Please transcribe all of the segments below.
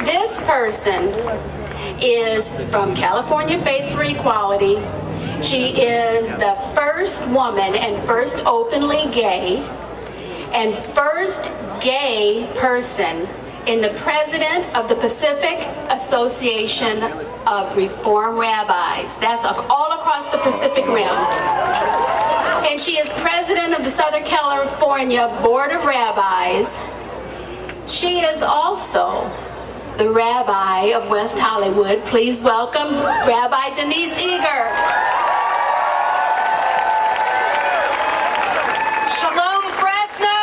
this person is from California Faith for Equality. She is the first woman and first openly gay and first gay person in the president of the Pacific Association of Reform Rabbis. That's all across the Pacific Rim. And she is president of the Southern California Board of Rabbis. She is also the Rabbi of West Hollywood. Please welcome Rabbi Denise Eger. Shalom, Fresno!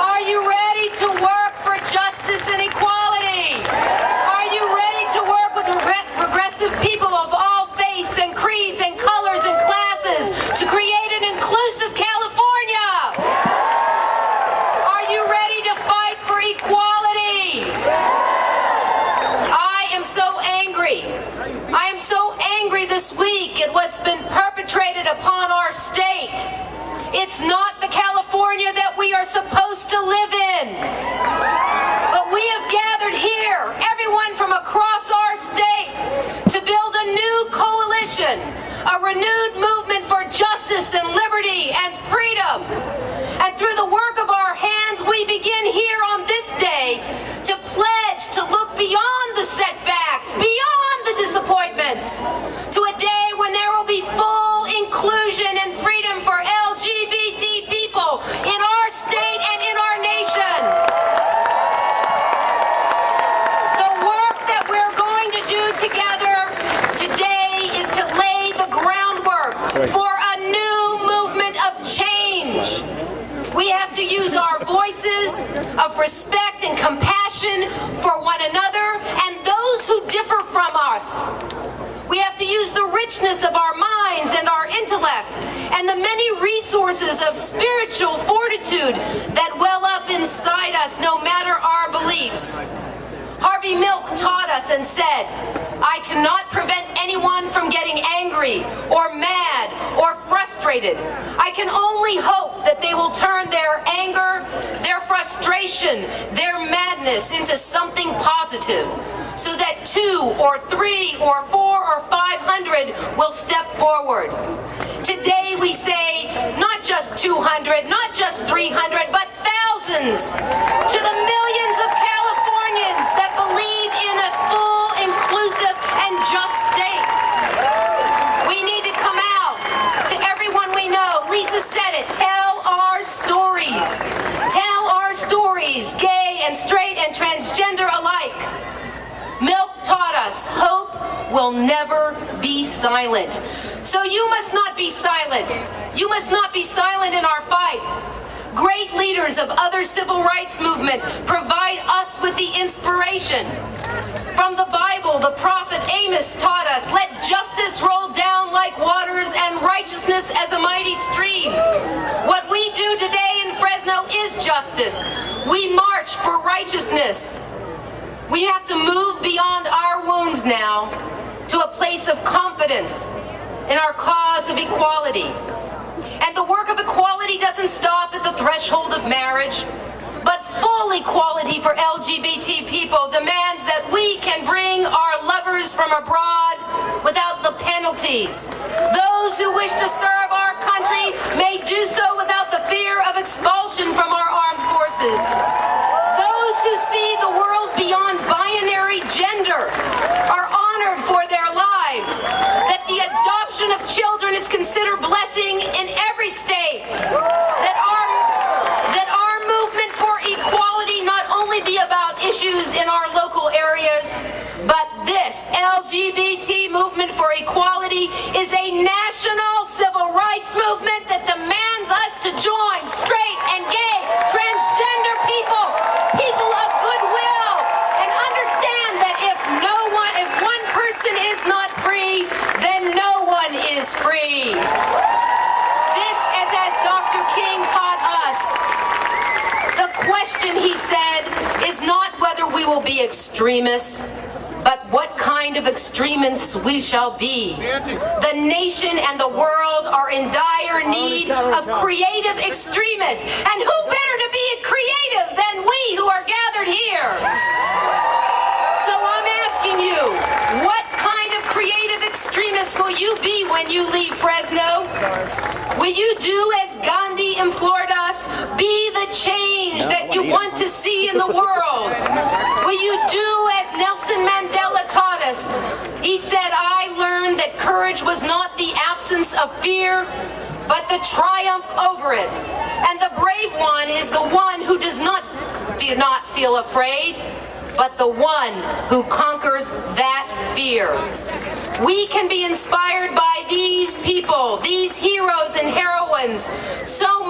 Are you ready to work for justice and equality? Are you ready to work with progressive people of all faiths and creeds and colors and classes to create an inclusive California? Are you ready to fight for equality? I am so angry. I am so angry this week at what's been perpetrated upon our state. It's not the California that we are supposed to live in. But we have gathered here, everyone from across our state, to build a new coalition, a renewed movement for justice and liberty and freedom. And through the work of our hands, we begin here on this day to pledge to look beyond the setbacks, beyond the disappointments, to a day when there will be full inclusion and freedom for LGBT people in our state and in our nation. The work that we're going to do together today is to lay the groundwork for a new movement of change. We have to use our voices of respect and compassion for one another and those who differ from us. We have to use the richness of our minds and our intellect and the many resources of spiritual fortitude that well up inside us no matter our beliefs. Harvey Milk taught us and said, I cannot prevent anyone from getting angry or mad or frustrated. I can only hope that they will turn their anger, their frustration, their madness into something positive, so that 2 or 3 or 4 or 500 will step forward. Today we say not just 200, not just 300, but thousands to the millions of Californians that believe in a full, inclusive, and just state. We need to come out to everyone we know. Lisa said it, tell our stories. Tell our stories, gay and straight and transgender alike. Milk taught us hope will never be silent. So you must not be silent. You must not be silent in our fight. Great leaders of other civil rights movement provide us with the inspiration. From the Bible, the prophet Amos taught us, let justice roll down like waters and righteousness as a mighty stream. What we do today in Fresno is justice. We march for righteousness. We have to move beyond our wounds now to a place of confidence in our cause of equality. And the work of equality doesn't stop at the threshold of marriage, but full equality for LGBT people demands that we can bring our lovers from abroad without the penalties. Those who wish to serve our country may do so without the fear of expulsion from our armed forces. Those who see the world beyond binary gender are honored for their lives, that the adoption of children is considered blessing in every state, that our movement for equality not only be about issues in our local areas, but this LGBT movement for equality is a national civil rights movement that demands us to join straight and gay, transgender people, people of goodwill, and understand that if one person is not free, then no one is free. This, as Dr. King taught us, the question, he said, is not whether we will be extremists, but what kind of extremists we shall be. The nation and the world are in dire need of creative extremists. And who better to be creative than we who are gathered here? when you leave Fresno? Will you do as Gandhi implored us? Be the change that you want to see in the world. Will you do as Nelson Mandela taught us? He said, I learned that courage was not the absence of fear, but the triumph over it. And the brave one is the one who does not feel afraid, but the one who conquers that fear. We can be inspired by these people, these heroes and heroines, so much.